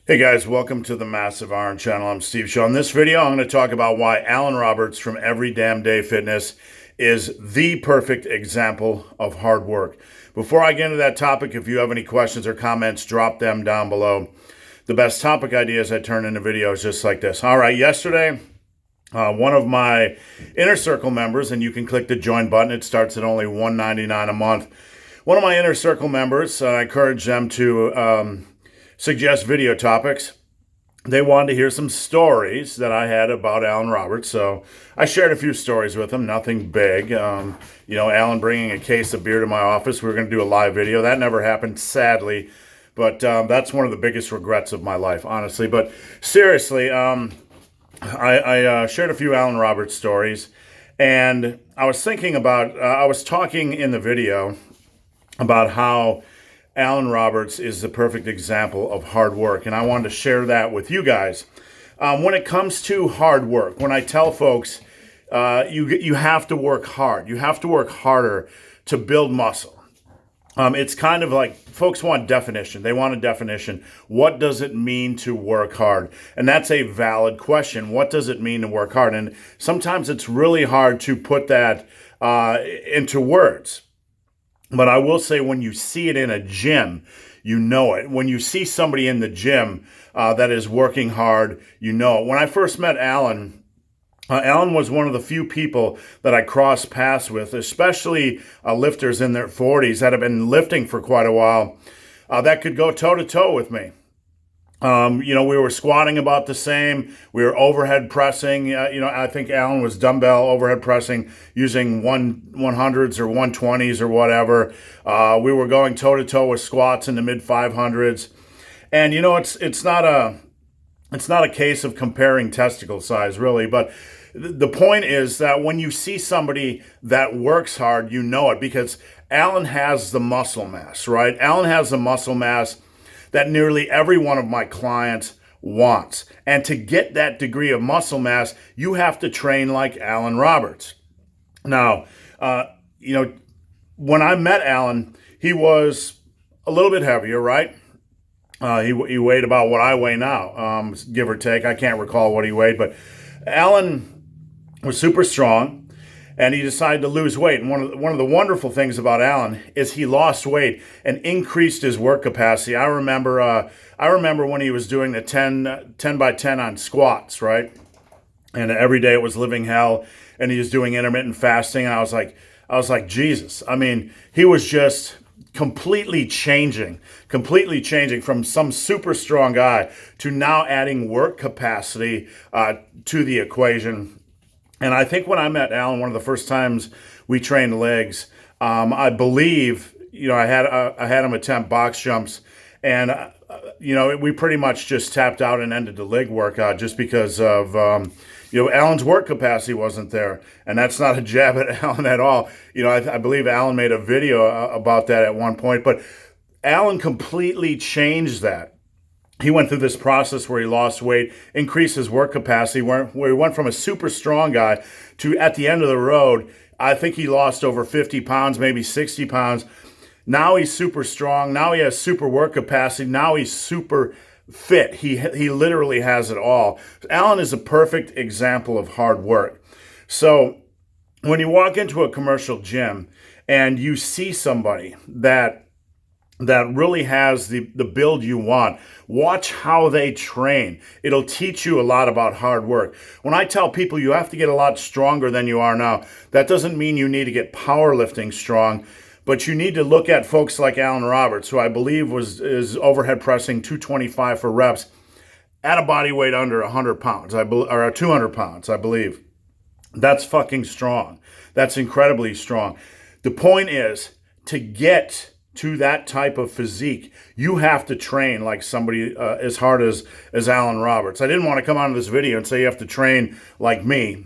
Hey guys, welcome to the Massive Iron Channel. I'm Steve Shaw. In this video, I'm going to talk about why Alan Roberts from Every Damn Day Fitness is the perfect example of hard work. Before I get into that topic, if you have any questions or comments, drop them down below. The best topic ideas I turn into videos just like this. All right, yesterday, one of my Inner Circle members, and you can click the join button. It starts at only $1.99 a month. One of my Inner Circle members, I encourage them to suggest video topics. They wanted to hear some stories that I had about Alan Roberts, so I shared a few stories with them, nothing big. Alan bringing a case of beer to my office. We were going to do a live video. That never happened, sadly, but that's one of the biggest regrets of my life, honestly. But seriously, I shared a few Alan Roberts stories, and I was thinking about, I was talking in the video about how Alan Roberts is the perfect example of hard work, and I wanted to share that with you guys. When it comes to hard work, when I tell folks you have to work hard, you have to work harder to build muscle. It's kind of like folks want definition. They want a definition. What does it mean to work hard? And that's a valid question. What does it mean to work hard? And sometimes it's really hard to put that into words. But I will say when you see it in a gym, you know it. When you see somebody in the gym that is working hard, you know it. When I first met Alan, Alan was one of the few people that I crossed paths with, especially lifters in their 40s that have been lifting for quite a while, that could go toe-to-toe with me. We were squatting about the same. We were overhead pressing. I think Alan was dumbbell overhead pressing using 100s or 120s or whatever. We were going toe to toe with squats in the mid 500s. And it's not a case of comparing testicle size really, but the point is that when you see somebody that works hard, you know it because Alan has the muscle mass, right? Alan has the muscle mass that nearly every one of my clients wants. And to get that degree of muscle mass, you have to train like Alan Roberts. Now, when I met Alan, he was a little bit heavier, right? He weighed about what I weigh now, give or take. I can't recall what he weighed, but Alan was super strong. And he decided to lose weight. And one of the wonderful things about Alan is he lost weight and increased his work capacity. I remember when he was doing the 10 by 10 on squats, right? And every day it was living hell. And he was doing intermittent fasting. And I was like, Jesus. I mean, he was just completely changing from some super strong guy to now adding work capacity to the equation. And I think when I met Alan, one of the first times we trained legs, I believe, I had him attempt box jumps, and we pretty much just tapped out and ended the leg workout just because of Alan's work capacity wasn't there, and that's not a jab at Alan at all. I believe Alan made a video about that at one point, but Alan completely changed that. He went through this process where he lost weight, increased his work capacity, where he went from a super strong guy to, at the end of the road, I think he lost over 50 pounds, maybe 60 pounds. Now he's super strong. Now he has super work capacity. Now he's super fit. He literally has it all. Alan is a perfect example of hard work. So when you walk into a commercial gym and you see somebody that really has the build you want, watch how they train. It'll teach you a lot about hard work. When I tell people you have to get a lot stronger than you are now, that doesn't mean you need to get powerlifting strong, but you need to look at folks like Alan Roberts, who I believe is overhead pressing 225 for reps at a body weight under 100 pounds, or 200 pounds, I believe. That's fucking strong. That's incredibly strong. The point is to get to that type of physique, you have to train like somebody as hard as Alan Roberts. I didn't want to come onto this video and say you have to train like me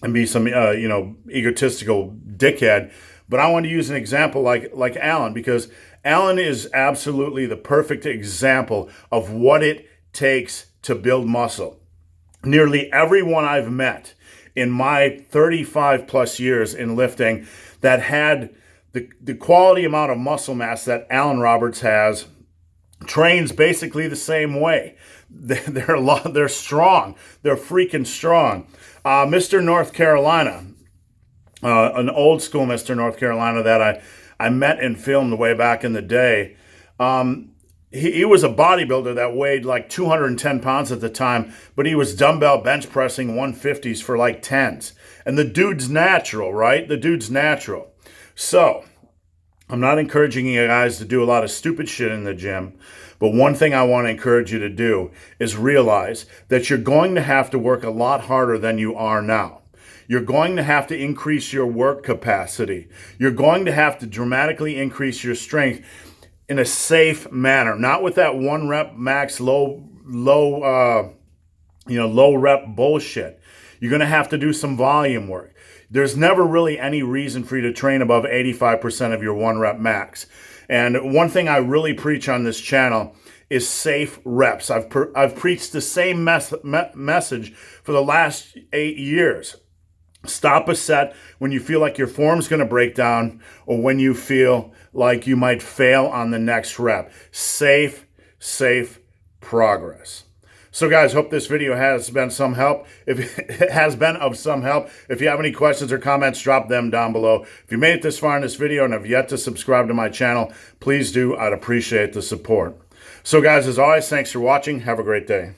and be some egotistical dickhead, but I want to use an example like Alan, because Alan is absolutely the perfect example of what it takes to build muscle. Nearly everyone I've met in my 35 plus years in lifting that had the quality amount of muscle mass that Alan Roberts has trains basically the same way. They're strong. They're freaking strong. Mr. North Carolina, an old school Mr. North Carolina that I met and filmed way back in the day. He was a bodybuilder that weighed like 210 pounds at the time, but he was dumbbell bench pressing 150s for like 10s. And the dude's natural, right? The dude's natural. So, I'm not encouraging you guys to do a lot of stupid shit in the gym, but one thing I want to encourage you to do is realize that you're going to have to work a lot harder than you are now. You're going to have to increase your work capacity. You're going to have to dramatically increase your strength in a safe manner, not with that 1 rep max low rep bullshit. You're going to have to do some volume work. There's never really any reason for you to train above 85% of your 1 rep max. And one thing I really preach on this channel is safe reps. I've preached the same message for the last 8 years. Stop a set when you feel like your form's going to break down or when you feel like you might fail on the next rep. Safe progress. So guys, hope this video has been some help. If it has been of some help, if you have any questions or comments, drop them down below. If you made it this far in this video and have yet to subscribe to my channel, please do. I'd appreciate the support. So guys, as always, thanks for watching. Have a great day.